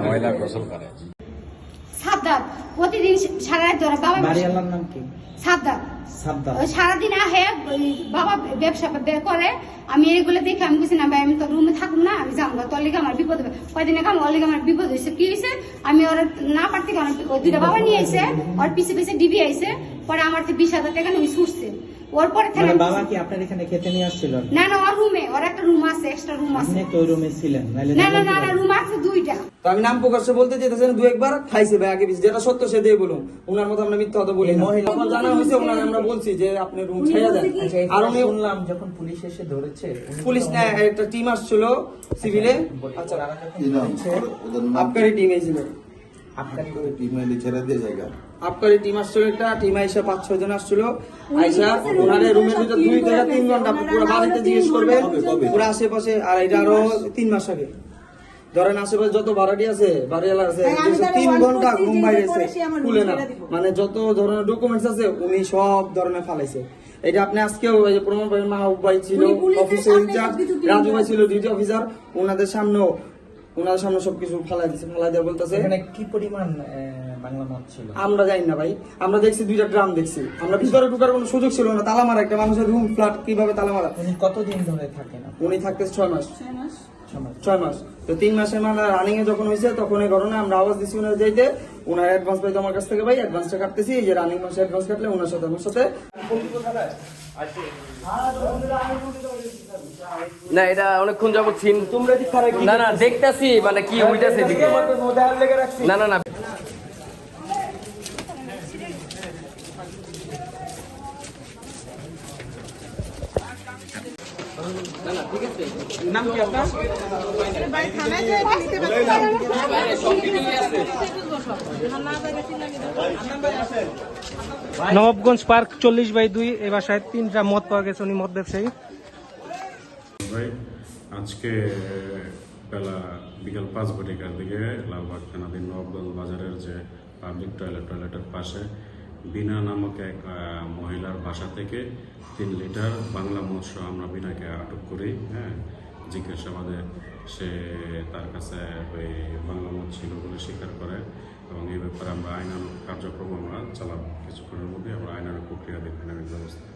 মহিলা গোসল করে সাদ্দাত প্রতিদিন সারা রাত ধরে বাবা বাড়িওয়ালার নাম কি? সাদ্দাত। সাদ্দাত সারাদিন আহে বাবা ব্যবসা করে। আমি এগুলো দেখে আমি বুঝি না ভাই আমি তো রুমে থাকুন না, আমি যাবো তোর লিগে আমার বিপদ হবে। কয়দিন আগে ওর লিগে আমার বিপদ হয়েছে। কি হয়েছে আমি ওর না পারতে ওই দুইটা বাবা নিয়ে আইসে, ওর পিছে পিছে ডিবি আইসে। পরে আমার 20,000 টাকা নিয়ে ছুটছে। ওর পরে বাবা কি আপনার এখানে খেতে নিয়ে আসছিল? না না, ওর রুমে, ওর একটা রুম আছে, এক্সট্রা রুম আছে। আপনি তো ওই রুমে ছিলেন? না না না, রুম আছে দুইটা। তো আমি নাম প্রকাশ্যে বলতে চাইতেছেন, দু একবার খাইছে ভাই আগে পিছে, যেটা সত্য সেটাই বলুন। ওনার মতো আমরা মিথ্যা কথা বলি না। আমার জানা হয়েছে ওনার, আমরা বলছি যে আপনি রুম ছেড়ে দেন। আর উনি শুনলাম যখন পুলিশ এসে ধরেছে, পুলিশ না, একটা টিম আসছিল সিভিলে। আচ্ছা, আবকারি টিম এসেছিল, আবকারি টিম আসছিল, একটা টিম আইসা 5-6 জন আসছিল। আইসা ওনারে রুমের ভিতরে 2 থেকে 3 ঘন্টা পুরো বাড়িতে জিজ্ঞেস করবেন, পুরো আশেপাশে। আর এটা আরো 3 মাস আগে ধরেন আশেপাশে যত ভাড়াটি আছে, বাড়িওয়ালা আছে, 3 ঘন্টা ঘুম বাইরে খুলে না, মানে যত ধরনের ডকুমেন্টস আছে উনি সব ধরনের ফালাইছে। এটা আপনি আজকেও প্রমাণ পাবেন। মাহবুব ভাই ছিল অফিসে ইনচার্জ, রাজু ভাই ছিল ডিউটি অফিসার, ওনাদের সামনে সবকিছু ফালাই দিচ্ছে। ফালাই দেওয়া বলতেছে কি পরিমাণ বাংলা মদ ছিল আমরা জানি না ভাই। আমরা দেখছি 2টা ড্রাম দেখছি। আমরা ভিতরে ঢোকার কোনো সুযোগ ছিল না, তালা মারা। একটা মানুষের রুম ফ্ল্যাট কিভাবে তালা মারা? উনি কতদিন ধরে থাকেন? উনি থাকতেছে 6 মাস। 6 মাস। তো 3 মাসের মানে রানিং এ যখন হয়েছে তখন এই ঘটনা আমরা আওয়াজ দিচ্ছি ওনার যাইতে। ওনার অ্যাডভান্স পাইতো আমার কাছ থেকে, ভাই অ্যাডভান্সটা কাটতেছি, এই যে রানিং মাসে অ্যাডভান্স কাটলে ওনার সাথে আমার সাথে। না এটা অনেকক্ষণ যাবত সিন তোমরা কি খারাপ? না না দেখতেছি, মানে কি উল্টাছে দিকে। না না না নাম কি আপনার? নবাবগঞ্জ পার্ক 40/2 এ বাসায় 3টা মদ পাওয়া গেছে। উনি মদ ব্যবসায়ী। আজকে বেলা বিকাল 5 ঘটিকার দিকে লালবাগ থানাধীন নবাবগঞ্জ বাজারের যে পাবলিক টয়লেটের পাশে বিনা নামক এক মহিলার বাসা থেকে 3 লিটার বাংলা মদ সহ আমরা বিনাকে আটক করি। হ্যাঁ, জিজ্ঞাসাবাদে সে তার কাছে ওই বাংলা মদ ছিল বলে স্বীকার করে, এবং এই ব্যাপারে আমরা আইনানুগ কার্যক্রম আমরা চালাবো। কিছুক্ষণের মধ্যে আমরা আইনানুগ প্রক্রিয়া দেখে নেওয়ার ব্যবস্থা।